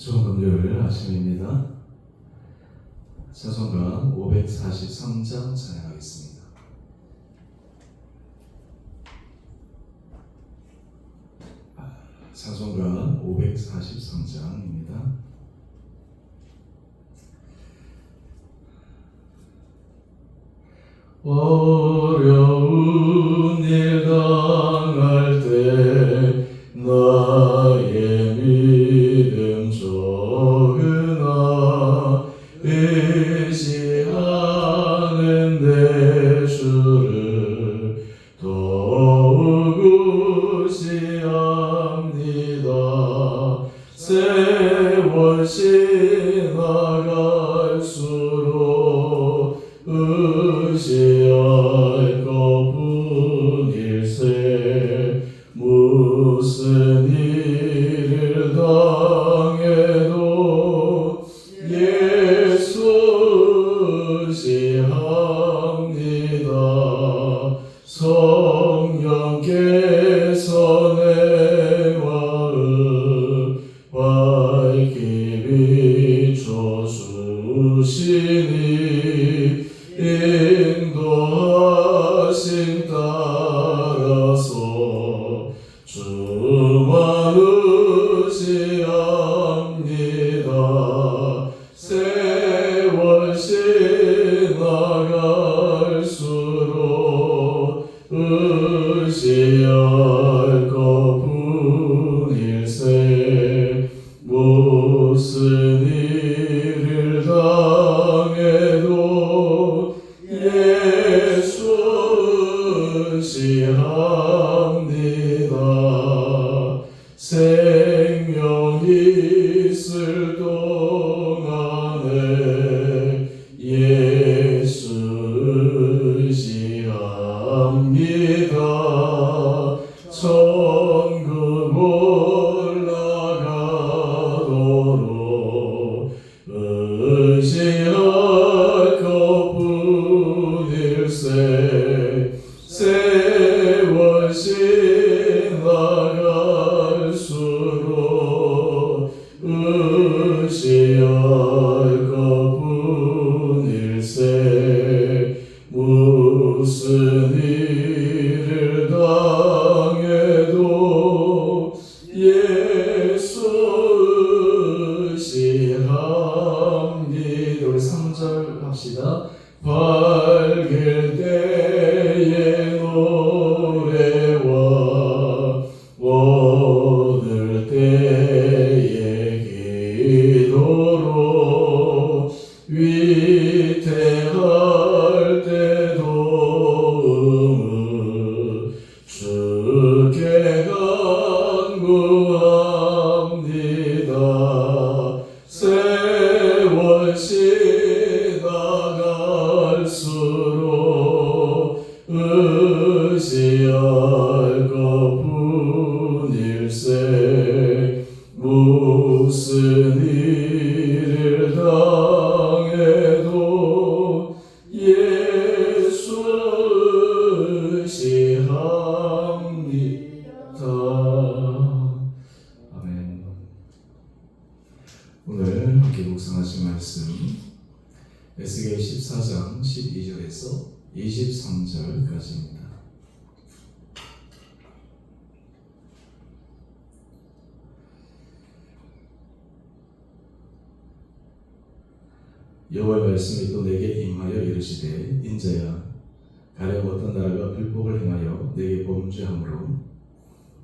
좋은 금요일 아침입니다. 찬송가 543장 찬양하겠습니다. 찬송가 543장입니다. 어려운 일 당할 때 나의 믿음 적으나 의지하는 내 주를 더욱 의지합니다. 세월 지나갈수록 의지할 것뿐일세. 무슨 일을 당해도 예수 의지합니다. 성령께서 내 마음 밝히 비춰주시니 인도하심 따라서 주만 의지합니다. 세월 지나갈수록 의지할 것뿐일세. 무슨 일을 당해도 예수 의지합니다. 생명 있을 동안에 예수 의지합니다. 천국 올라가도록 의지할 것뿐일세. 세월 지나갈수록 의지할 것뿐일세. 무슨 일을 당해도 예수 의지합니다. 우리 3절 합시다. 밝을 때의 노래와 오늘 때의 기도로 위태할 때도 주께 간구합니다. 세월 지나갈수록 의지할 것뿐일세. 무슨 일을 당해도 예수 의지합니다. 아멘. 오늘 함께 묵상하실 말씀 에스겔 14장 12절에서 23절까지입니다. 여호와의 말씀이 또 내게 임하여 이르시되 인자야, 가령 어떤 나라가 불법을 행하여 내게 범죄함으로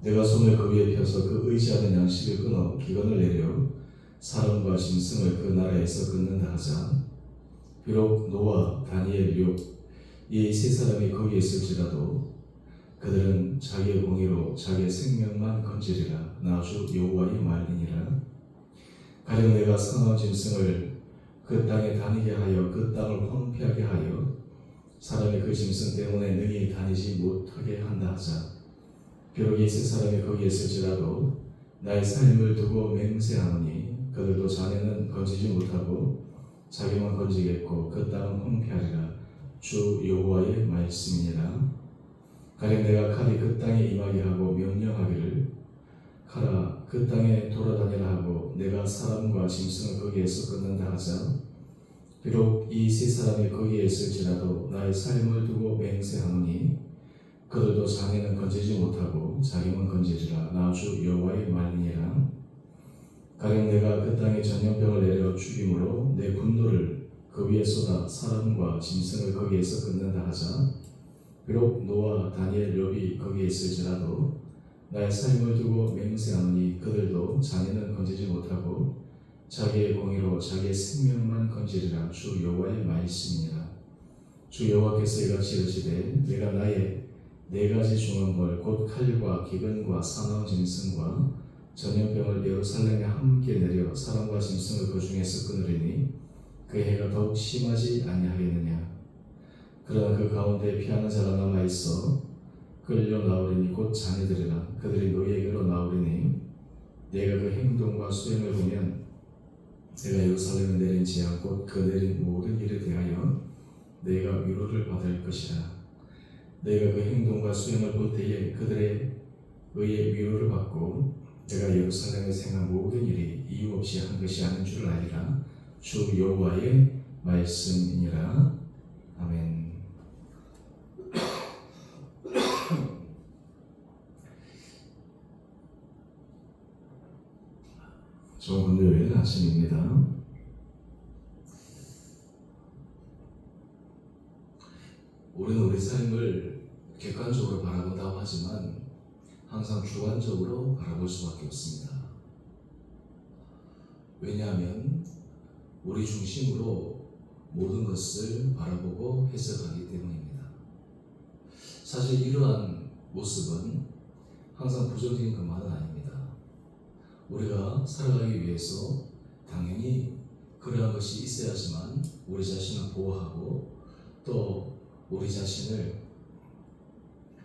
내가 손을 그 위에 펴서 그 의지하는 양식을 끊어 기근을 내려 사람과 짐승을 그 나라에서 끊는다 하자. 비록 노아, 다니엘, 욥 이 세 사람이 거기에 있을지라도 그들은 자기의 공의로 자기의 생명만 건지리라. 나 주 여호와의 말이니라. 가령 내가 상어 짐승을 그 땅에 다니게 하여 그 땅을 황폐하게 하여 사람이 그 짐승 때문에 능히 다니지 못하게 한다 하자. 비록 이 세 사람이 거기에 있을지라도 나의 삶을 두고 맹세하노니 그들도 자네는 건지지 못하고 자기만 건지겠고 그 땅은 황폐하리라. 주 여호와의 말씀이니라. 가령 내가 칼이 그 땅에 임하게 하고 명령하기를 가라 그 땅에 돌아다니라 하고 내가 사람과 짐승을 거기에서 끊는다 하자 비록 이 세 사람이 거기에 있을지라도 나의 삶을 두고 맹세하노니 그들도 장애는 건지지 못하고 자기만 건지리라. 나 주 여호와의 말이니라. 가령 내가 그 땅에 전염병을 내려 죽임으로 내 분노를 그 위에 쏟아 사람과 짐승을 거기에서 끊는다 하자 비록 노아 다니엘 욥이 거기에 있을지라도 나의 삶을 두고 맹세하노니 그들도 장애는 건지지 못하고 자기의 공의로 자기의 생명만 건지리라. 주 여호와의 말씀이니라. 주 여호와께서 이같이 이르시되 내가 나의 네 가지 중한 벌 곧 칼과 기근과 사나운 짐승과 전염병을 예루살렘에 함께 내려 사람과 짐승을 그 중에서 끊으리니 그 해가 더욱 심하지 아니하겠느냐. 그러나 그 가운데 피하는 자가 남아 있어 끌려 나오리니 곧 자녀들이라. 그들이 너희에게로 나오리니 내가 그 행동과 수행을 보면 내가 예루살렘에 내린 재앙 곧 그 내린 모든 일에 대하여 내가 위로를 받을 것이라. 내가 그 행동과 수행을 볼 때에 그들의 의의 위로를 받고 내가 예루살렘에 행한 모든 일이 이유 없이 한 것이 아닌 줄 알리라. 주 여호와의 말씀이니라. 아멘. 좋은 금요일 아침입니다. 우리는 우리 삶을 객관적으로 바라본다고 하지만 항상 주관적으로 바라볼 수밖에 없습니다. 왜냐하면 우리 중심으로 모든 것을 바라보고 해석하기 때문입니다. 사실 이러한 모습은 항상 부정적인 것만은 아닙니다. 우리가 살아가기 위해서 당연히 그러한 것이 있어야지만 우리 자신을 보호하고 또 우리 자신을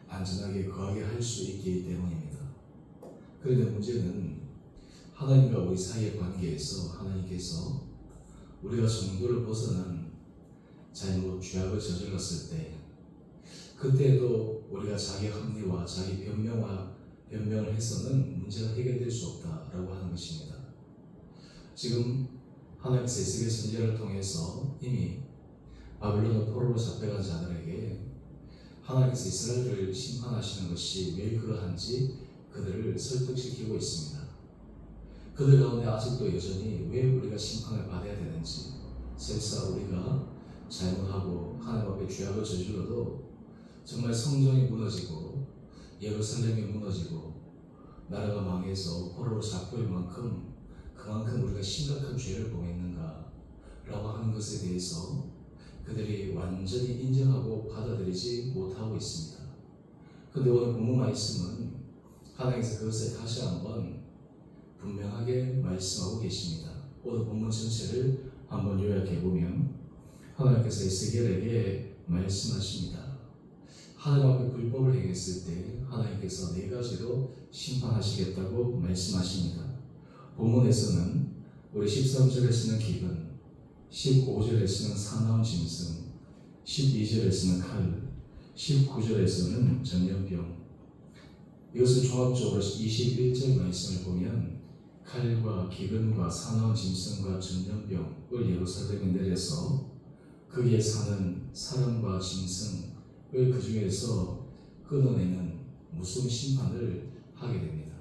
안전하게 거하게 할 수 있기 때문입니다. 그런데 문제는 하나님과 우리 사이의 관계에서 하나님께서 우리가 정도를 벗어난 잘못 죄악을 저질렀을 때 그때에도 우리가 자기 합리와 자기 변명을 해서는 문제가 해결될 수 없다라고 하는 것입니다. 지금 하나님께서 에스겔 선지자를 통해서 이미 바빌론 포로로 잡혀간 자들에게 하나님께서 이스라엘을 심판하시는 것이 왜 그러한지 그들을 설득시키고 있습니다. 그들 가운데 아직도 여전히 왜 우리가 심판을 받아야 되는지, 설사 우리가 잘못하고 하나님 앞에 죄악을 저질러도 정말 성전이 무너지고 예루살렘이 무너지고 나라가 망해서 포로로 잡혀올 만큼 그만큼 우리가 심각한 죄를 범했는가 라고 하는 것에 대해서 그들이 완전히 인정하고 받아들이지 못하고 있습니다. 그런데 오늘 본문 말씀은 하나님께서 그것을 다시 한번 분명하게 말씀하고 계십니다. 오늘 본문 전체를 한번 요약해 보면 하나님께서 에스겔에게 말씀하십니다. 하나님 앞에 불법을 행했을 때 하나님께서 네 가지로 심판하시겠다고 말씀하십니다. 본문에서는 우리 13절에서는 기근, 15절에서는 사나운 짐승, 12절에서는 칼, 19절에서는 전염병. 이것을 종합적으로 21절 말씀을 보면 칼과 기근과 사나운 짐승과 전염병을 예루살렘에 내려서 거기에 사는 사람과 짐승을 그 중에서 끊어내는 무서운 심판을 하게 됩니다.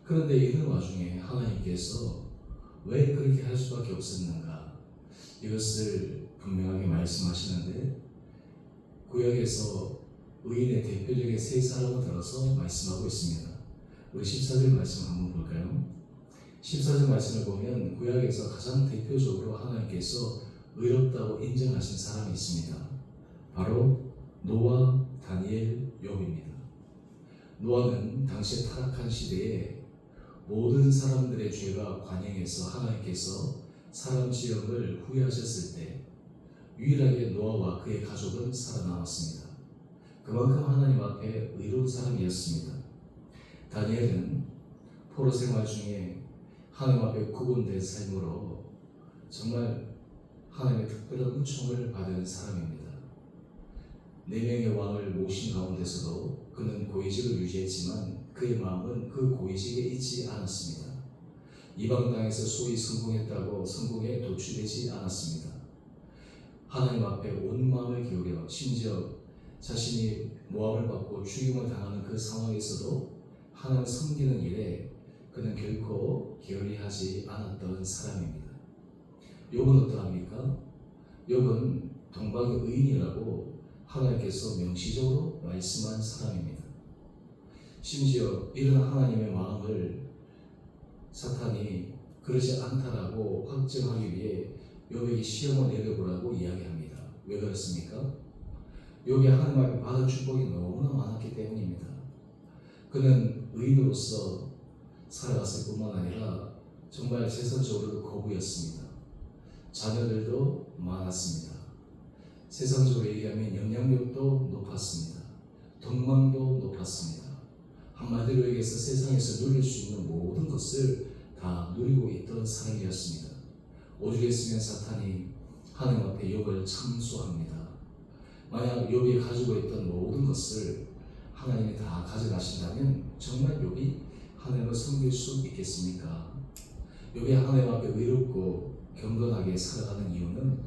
그런데 이런 와중에 하나님께서 왜 그렇게 할 수밖에 없었는가? 이것을 분명하게 말씀하시는데 구약에서 의인의 대표적인 세 사람을 들어서 말씀하고 있습니다. 우리 14절 말씀을 한번 볼까요? 14절 말씀을 보면 구약에서 가장 대표적으로 하나님께서 의롭다고 인정하신 사람이 있습니다. 바로 노아, 다니엘, 욥입니다. 노아는 당시 타락한 시대에 모든 사람들의 죄가 관영해서 하나님께서 사람 지역을 후회하셨을 때 유일하게 노아와 그의 가족은 살아남았습니다. 그만큼 하나님 앞에 의로운 사람이었습니다. 다니엘은 포로 생활 중에 하나님 앞에 구분된 삶으로 정말 하나님의 특별한 은총을 받은 사람입니다. 4명의 왕을 모신 가운데서도 그는 고위직을 유지했지만 그의 마음은 그 고위직에 있지 않았습니다. 이방 땅에서 소위 성공했다고 성공에 도취되지 않았습니다. 하나님 앞에 온 마음을 기울여 심지어 자신이 모함을 받고 죽임을 당하는 그 상황에서도 하나님을 섬기는 일에 그는 결코 게을리하지 않았던 사람입니다. 욥은 어떠합니까? 욥은 동방의 의인이라고 하나님께서 명시적으로 말씀한 사람입니다. 심지어 이런 하나님의 마음을 사탄이 그러지 않다라고 확증하기 위해 욥에게 시험을 내려보라고 이야기합니다. 왜 그렇습니까? 욥이 하나님 앞에 받은 축복이 너무나 많았기 때문입니다. 그는 의인으로서 살아갔을 뿐만 아니라 정말 세상적으로도 거부였습니다. 자녀들도 많았습니다. 세상적으로 얘기하면 영향력도 높았습니다. 동망도 높았습니다. 한마디로 얘기해서 세상에서 누릴 수 있는 모든 것을 다 누리고 있던 사람이었습니다. 오죽했으면 사탄이 하나님 앞에 욥을 참소합니다. 만약 욥이 가지고 있던 모든 것을 하나님이 다 가져가신다면 정말 욥이 하나님을 섬길 수 있겠습니까? 욥이 하나님 앞에 의롭고 경건하게 살아가는 이유는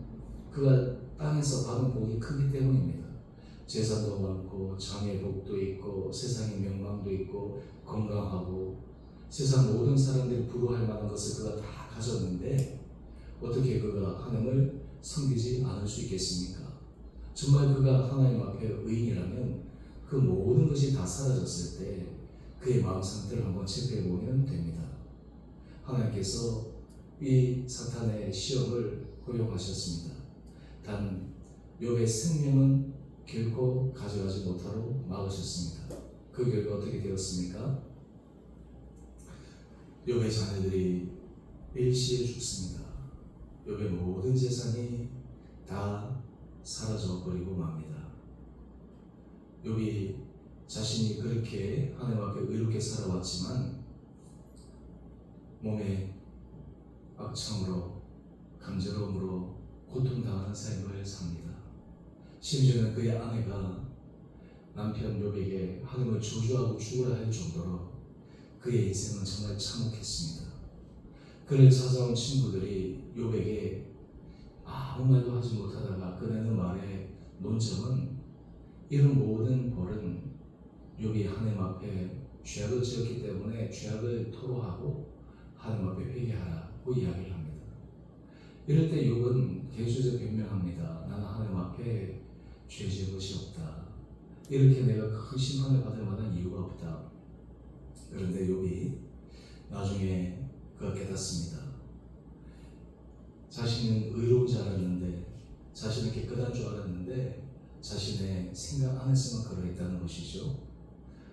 그가 땅에서 받은 복이 크기 때문입니다. 재산도 많고 장의 복도 있고 세상의 명망도 있고 건강하고 세상 모든 사람들이 부러워할 만한 것을 그가 다 가졌는데 어떻게 그가 하나님을 섬기지 않을 수 있겠습니까? 정말 그가 하나님 앞에 의인이라면 그 모든 것이 다 사라졌을 때 그의 마음 상태를 한번 체크해 보면 됩니다. 하나님께서 이 사탄의 시험을 허용하셨습니다. 단 욥의 생명은 결코 가져가지 못하도록 막으셨습니다. 그 결과 어떻게 되었습니까? 욥의 자녀들이 일시에 죽습니다. 욥의 모든 재산이 다 사라져 버리고 맙니다. 욥이 자신이 그렇게 하나님 앞에 의롭게 살아왔지만 몸에 악청으로 감정으로 고통당하는 삶을 삽니다. 심지어는 그의 아내가 남편 욥에게 하나님을 저주하고 죽으라 할 정도로 그의 인생은 정말 참혹했습니다. 그를 찾아온 친구들이 욥에게 아무 말도 하지 못하다가 꺼내는 말의 논점은 이런 모든 벌은 욥이 하나님 앞에 죄악을 지었기 때문에 죄악을 토로하고 하나님 앞에 회개하라고 이야기를 합니다. 이럴 때 욥은 계속해서 변명합니다. 나는 하나님 앞에 죄 지은 것이 없다. 이렇게 내가 큰 심판을 받을 만한 이유가 없다. 그런데 욥이 나중에 그가 깨닫습니다. 자신은 의로운 줄 알았는데, 자신은 깨끗한 줄 알았는데 자신의 생각 안에서만 걸어있다는 것이죠.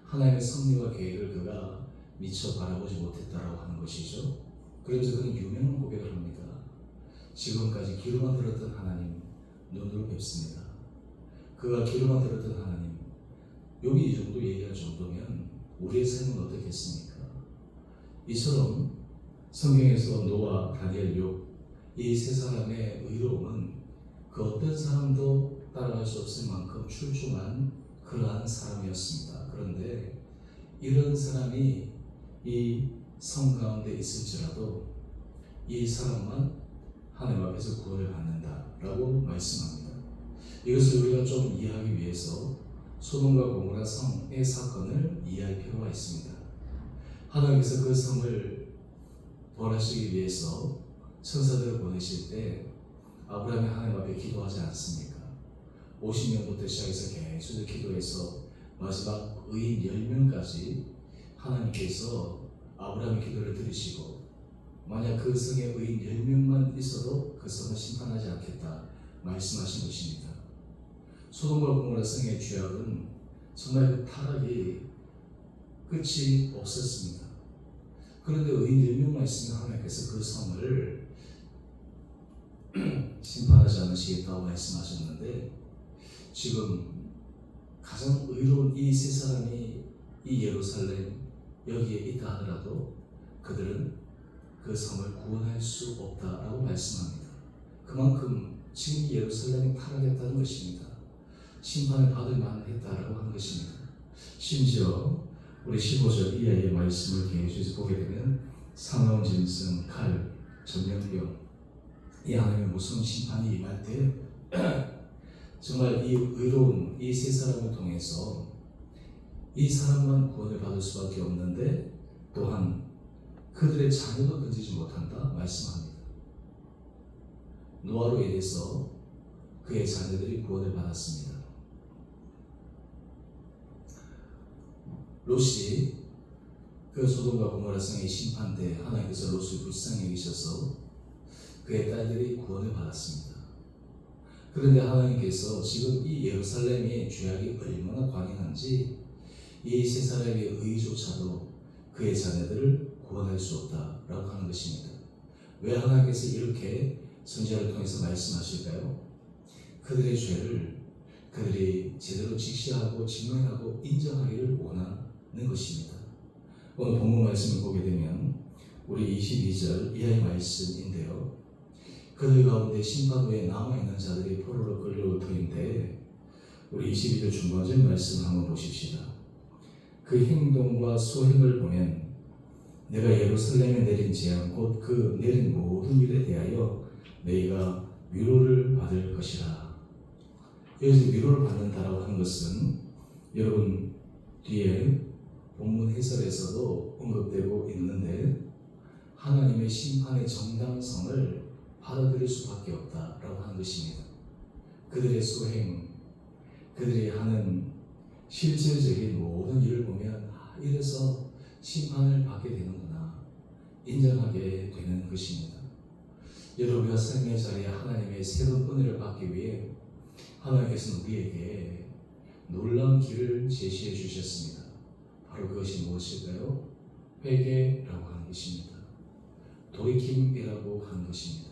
하나님의 섭리와 계획을 그가 미처 바라보지 못했다라고 하는 것이죠. 그러면서 그는 유명한 고백을 합니다. 지금까지 귀로만 들었던 하나님 눈으로 뵙습니다. 그가 귀로만 들었던 하나님, 욥이 이 정도 얘기할 정도면 우리의 삶은 어떻겠습니까? 이처럼 성경에서 노아, 다니엘, 욥 이 세 사람의 의로움은 그 어떤 사람도 따라갈 수 없을 만큼 출중한 그러한 사람이었습니다. 그런데 이런 사람이 이 성 가운데 있을지라도 이 사람만 하나님 앞에서 구원을 받는다라고 말씀합니다. 이것을 우리가 좀 이해하기 위해서 소돔과 고모라 성의 사건을 이해할 필요가 있습니다. 하나님께서 그 성을 벌하시기 위해서 천사들을 보내실 때 아브라함이 하나님 앞에 기도하지 않습니까? 50년부터 시작해서 계속 기도해서 마지막 의인 10명까지 하나님께서 아브라함의 기도를 들으시고 만약 그 성에 의인 10명만 있어도 그 성을 심판하지 않겠다 말씀하신 것입니다. 소돔과 고모라 성의 죄악은 정말 그 타락이 끝이 없었습니다. 그런데 의인 10명만 있으면 하나님께서 그 성을 심판하지 않으시겠다고 말씀하셨는데 지금 가장 의로운 이 세 사람이 이 예루살렘 여기에 있다 하더라도 그들은 그 성을 구원할 수 없다라고 말씀합니다. 그만큼 지금 예루살렘이 타락했다는 것입니다. 심판을 받을 만했다라고 하는 것입니다. 심지어 우리 15절 이하의 말씀을 계속해서 보게 되면 사나운 짐승, 칼, 전염병, 이 하나님의 무서운 심판이 임할 때 정말 이 의로운 이 세 사람을 통해서 이 사람만 구원을 받을 수밖에 없는데 또한 그들의 자녀도 건지지 못한다 말씀합니다. 노아로 인해서 그의 자녀들이 구원을 받았습니다. 롯이 그 소돔과 고모라 성의 심판 때 하나님께서 롯을 불쌍히 여기셔서 그의 딸들이 구원을 받았습니다. 그런데 하나님께서 지금 이 예루살렘의 죄악이 얼마나 관인한지 이 세 사람의 의조차도 그의 자녀들을 구원할 수 없다라고 하는 것입니다. 왜 하나님께서 이렇게 선지자를 통해서 말씀하실까요? 그들의 죄를 그들이 제대로 직시하고 증명하고 인정하기를 원하는 것입니다. 오늘 본문 말씀을 보게 되면 우리 22절 이하의 말씀인데요. 그들 가운데 심판 후에 남아있는 자들이 포로로 끌려올 터인데 우리 22절 중반절 말씀 한번 보십시다. 그 행동과 소행을 보면 내가 예루살렘에 내린 재앙 곧 그 내린 모든 일에 대하여 너희가 위로를 받을 것이라. 여기서 위로를 받는다라고 하는 것은 여러분 뒤에 본문 해설에서도 언급되고 있는데 하나님의 심판의 정당성을 받아들일 수밖에 없다라고 하는 것입니다. 그들의 소행, 그들이 하는 실질적인 모든 일을 보면 이래서 심판을 받게 되는구나 인정하게 되는 것입니다. 여러분과 삶의 자리에 하나님의 새로운 은혜를 받기 위해 하나님께서는 우리에게 놀라운 길을 제시해 주셨습니다. 바로 그것이 무엇일까요? 회개라고 하는 것입니다. 돌이킴이라고 하는 것입니다.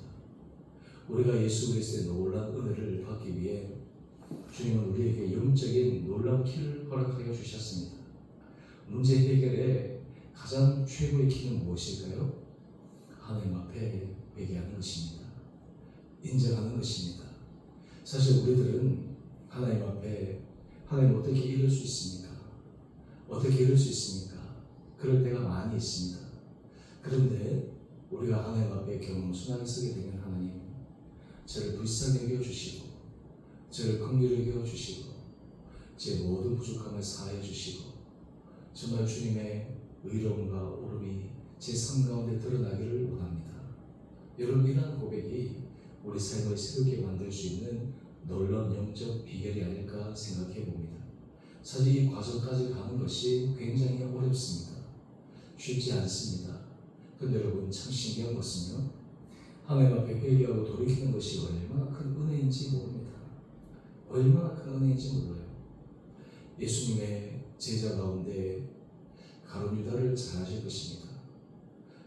우리가 예수 그리스도의 놀라운 은혜를 받기 위해 주님은 우리에게 영적인 놀라운 길을 허락하여 주셨습니다. 문제 해결의 가장 최고의 길은 무엇일까요? 하나님 앞에 회개하는 것입니다. 인정하는 것입니다. 사실 우리들은 하나님 앞에 하나님 어떻게 이럴 수 있습니까? 어떻게 이럴 수 있습니까? 그럴 때가 많이 있습니다. 그런데 우리가 하나님 앞에 겸손하게 서게 되면 하나님 저를 불쌍히 여겨주시고 저를 긍휼히 여겨주시고 제 모든 부족함을 사하여 주시고 정말 주님의 의로움과 오름이 제 삶 가운데 드러나기를 원합니다. 여러분 이러한 고백이 우리 삶을 새롭게 만들 수 있는 놀라운 영적 비결이 아닐까 생각해 봅니다. 사실 이 과정까지 가는 것이 굉장히 어렵습니다. 쉽지 않습니다. 그런데 여러분 참 신기한 것은요. 하나님 앞에 회개하고 돌이키는 것이 얼마나 큰 은혜인지 모릅니다. 얼마나 큰 은혜인지 몰라요. 예수님의 제자 가운데 가룟 유다를 잘 아실 것입니다.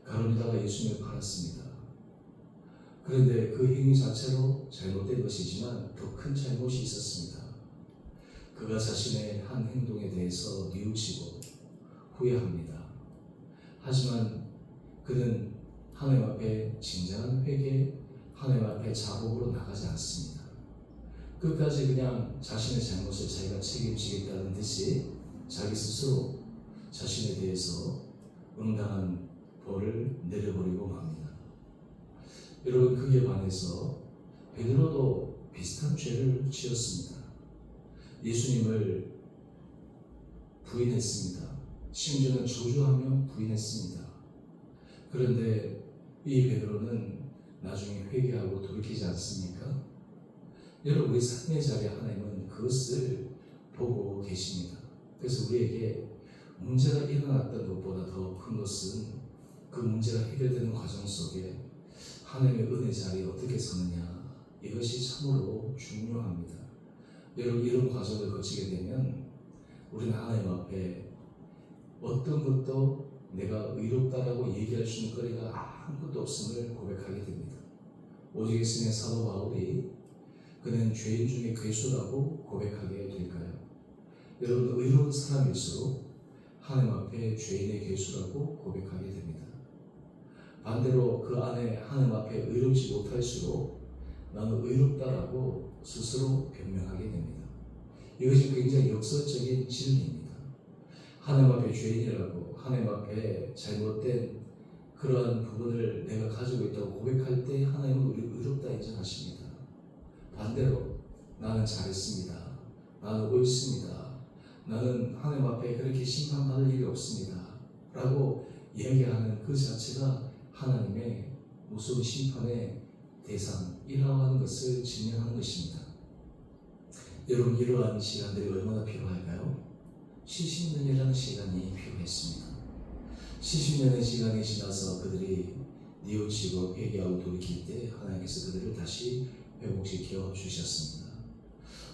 가룟 유다가 예수님을 팔았습니다. 그런데 그 행위 자체로 잘못된 것이지만 더 큰 잘못이 있었습니다. 그가 자신의 한 행동에 대해서 뉘우치고 후회합니다. 하지만 그는 하나님 앞에 진정한 회개, 하나님 앞에 자복으로 나가지 않습니다. 끝까지 그냥 자신의 잘못을 자기가 책임지겠다는 듯이 자기 스스로 자신에 대해서 응당한 벌을 내려버리고 맙니다. 여러분 그에 반해서 베드로도 비슷한 죄를 지었습니다. 예수님을 부인했습니다. 심지어는 저주하며 부인했습니다. 그런데 이 베드로는 나중에 회개하고 돌이키지 않습니까? 여러분 우리 삶의 자리에 하나님은 그것을 보고 계십니다. 그래서 우리에게 문제가 일어났던 것보다 더 큰 것은 그 문제가 해결되는 과정 속에 하나님의 은혜 자리에 어떻게 서느냐 이것이 참으로 중요합니다. 여러분 이런 과정을 거치게 되면 우리는 하나님 앞에 어떤 것도 내가 의롭다라고 얘기할 수 있는 거리가 아무것도 없음을 고백하게 됩니다. 오직 예수님의 사도 바울이 그는 죄인 중에 괴수라고 고백하게 될까요? 여러분 의로운 사람일수록 하나님 앞에 죄인의 괴수라고 고백하게 됩니다. 반대로 그 안에 하나님 앞에 의롭지 못할수록 나는 의롭다라고 스스로 변명하게 됩니다. 이것이 굉장히 역설적인 진리입니다. 하나님 앞에 죄인이라고, 하나님 앞에 잘못된 그러한 부분을 내가 가지고 있다고 고백할 때 하나님은 우리를 의롭다 인정하십니다. 반대로 나는 잘했습니다. 나는 옳습니다. 나는 하나님 앞에 그렇게 심판받을 일이 없습니다. 라고 이야기하는 그 자체가 하나님의 무서운 심판의 대상이라고 하는 것을 증명하는 것입니다. 여러분, 이러한 시간들이 얼마나 필요할까요? 70년이라는 시간이 필요했습니다. 70년의 시간이 지나서 그들이 뉘우치고 회개하고 돌이킬 때 하나님께서 그들을 다시 회복시켜 주셨습니다.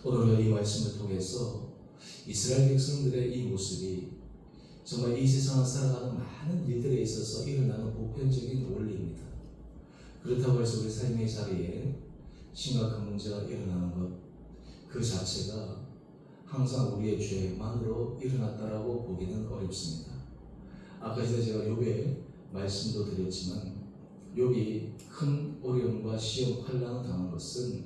오늘 우리가 이 말씀을 통해서 이스라엘 백성들의 이 모습이 정말 이 세상을 살아가는 많은 일들에 있어서 일어나는 보편적인 원리입니다. 그렇다고 해서 우리 삶의 자리에 심각한 문제가 일어나는 것 그 자체가 항상 우리의 죄만으로 일어났다라고 보기는 어렵습니다. 아까 전에 제가 욥의 말씀도 드렸지만 욥이 큰 어려움과 시험, 환난을 당한 것은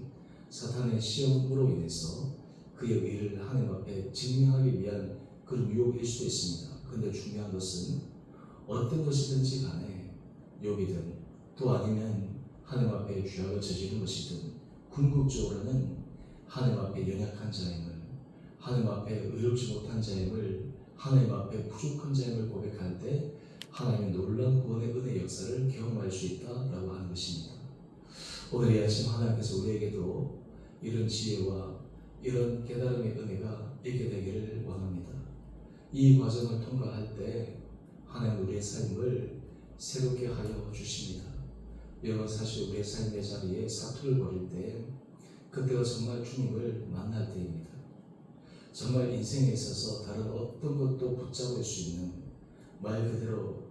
사탄의 시험으로 인해서 그의 의를 하나님 앞에 증명하기 위한 그런 유혹일 수도 있습니다. 그런데 중요한 것은 어떤 것이든지 간에 욥이든 또 아니면 하나님 앞에 죄악을 저지른 것이든 궁극적으로는 하나님 앞에 연약한 자임을, 하나님 앞에 의롭지 못한 자임을, 하나님 앞에 부족한 자임을 고백할 때 하나님의 놀라운 구원의 은혜 역사를 경험할 수 있다라고 하는 것입니다. 오늘 이 아침 하나님께서 우리에게도 이런 지혜와 이런 깨달음의 은혜가 있게 되기를 원합니다. 이 과정을 통과할 때 하나님 우리의 삶을 새롭게 하여 주십니다. 여러분, 사실 우리의 삶의 자리에 사투를 벌일 때 그때가 정말 주님을 만날 때입니다. 정말 인생에 있어서 다른 어떤 것도 붙잡을 수 있는, 말 그대로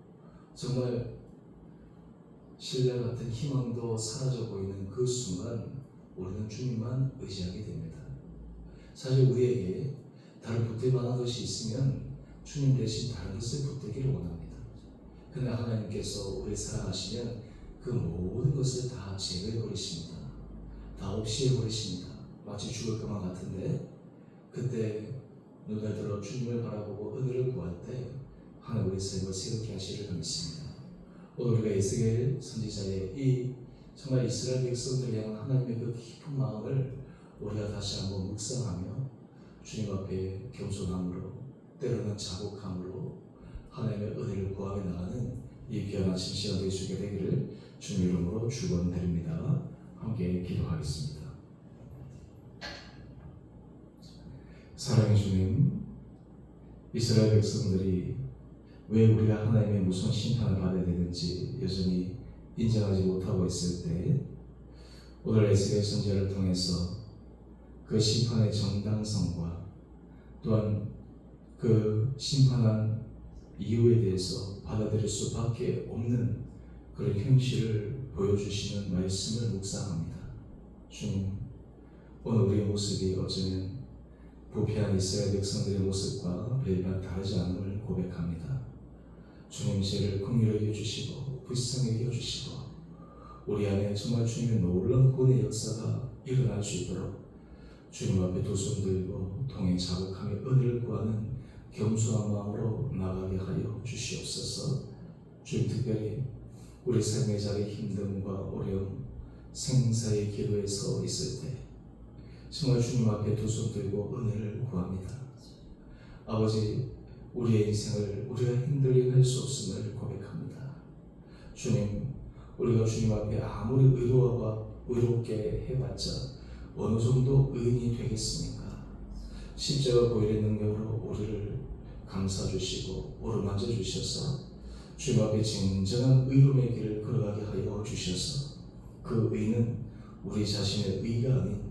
정말 신뢰 같은 희망도 사라져 보이는 그 순간 우리는 주님만 의지하게 됩니다. 사실 우리에게 다른 붙들 만한 것이 있으면 주님 대신 다른 것을 붙들기를 원합니다. 그러나 하나님께서 우리 사랑하시면 그 모든 것을 다 제거해 버리십니다. 다 없이 해버리십니다. 마치 죽을 것만 같은데 그때 눈을 들어 주님을 바라보고 은혜를 구할 때 하나님 우리 삶을 새롭게 하시리라 믿습니다. 오늘 우리가 에스겔 선지자의 이 정말 이스라엘 백성들 향한 하나님의 그 깊은 마음을 우리가 다시 한번 묵상하며 주님 앞에 겸손함으로 때로는 자복함으로 하나님의 은혜를 구하며 나가는 이 귀한 아침 시간 되시게 되기를 주님 이름으로 축원드립니다. 함께 기도하겠습니다. 사랑의 주님, 이스라엘 백성들이 왜 우리가 하나님의 무서운 심판을 받아야 되는지 여전히 인정하지 못하고 있을 때 오늘 에스겔 선지자를 통해서 그 심판의 정당성과 또한 그 심판한 이유에 대해서 받아들일 수밖에 없는 그런 현실을 보여주시는 말씀을 묵상합니다. 주님, 오늘 우리의 모습이 어쩌면 부패한 이스라엘 백성들의 모습과 별반 다르지 않음을 고백합니다. 주님, 죄를 긍휼히 여주시고 불쌍히 여주시고 우리 안에 정말 주님의 놀라운 구원의 역사가 일어날 수 있도록 주님 앞에 두 손 들고 통해 자복하며 은혜를 구하는 겸손한 마음으로 나가게 하여 주시옵소서. 주님, 특별히 우리 삶의 자리의 힘듦과 어려움, 생사의 기로에 서 있을 때 정말 주님 앞에 두 손 들고 은혜를 구합니다. 아버지, 우리의 인생을 우리가 힘들게 할 수 없음을 고백합니다. 주님, 우리가 주님 앞에 아무리 의롭게 해봤자 어느 정도 의인이 되겠습니까? 십자가 보혈의 능력으로 우리를 감싸주시고 오르만져 주셔서 주님 앞에 진정한 의로움의 길을 걸어가게 하여 주셔서 그 의는 우리 자신의 의가 아닌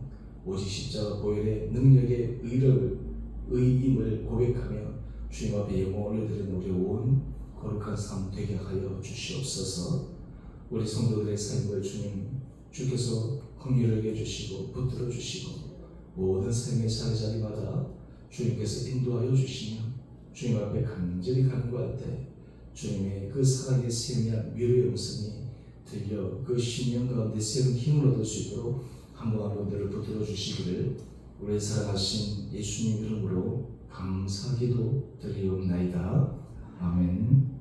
오직 십자가 보혈의 능력의 의임을 고백하며 주님 앞에 영광을 올려드리는 우리 온 거룩한 삶 되게 하여 주시옵소서. 우리 성도들의 삶을 주께서 긍휼하게 해주시고 붙들어 주시고 모든 삶의 자리자리마다 주님께서 인도하여 주시며 주님 앞에 간절히 간구할 때 주님의 그 사랑의 세미한 위로의 음성이 들려 그 심령 가운데 새로운 힘을 얻을 수 있도록 한 분 한 분들을 붙들어 주시기를 우리 사랑하신 예수님 이름으로 감사기도 드리옵나이다. 아멘.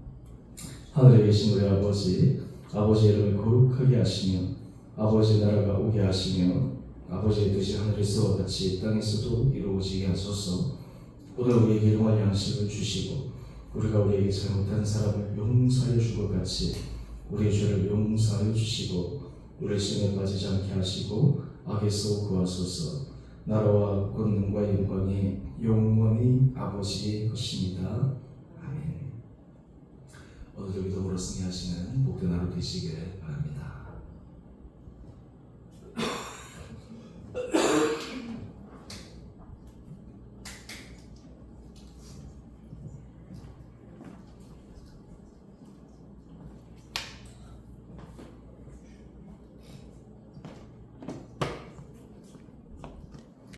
하늘에 계신 우리 아버지, 아버지의 이름을 거룩하게 하시며 아버지의 나라가 오게 하시며 아버지의 뜻이 하늘에서 같이 땅에서도 이루어지게 하소서. 오늘 우리에게 일용할 양식을 주시고 우리가 우리에게 잘못한 사람을 용서하여 준 것 같이 우리의 죄를 용서하여 주시고 우리의 시험에 빠지지 않게 하시고 악에서 구하소서. 나라와 권능과 영광이 영원히 아버지의 것입니다. 아멘. 오늘도 믿음으로 승리하시는 복된 하루 되시길 바랍니다.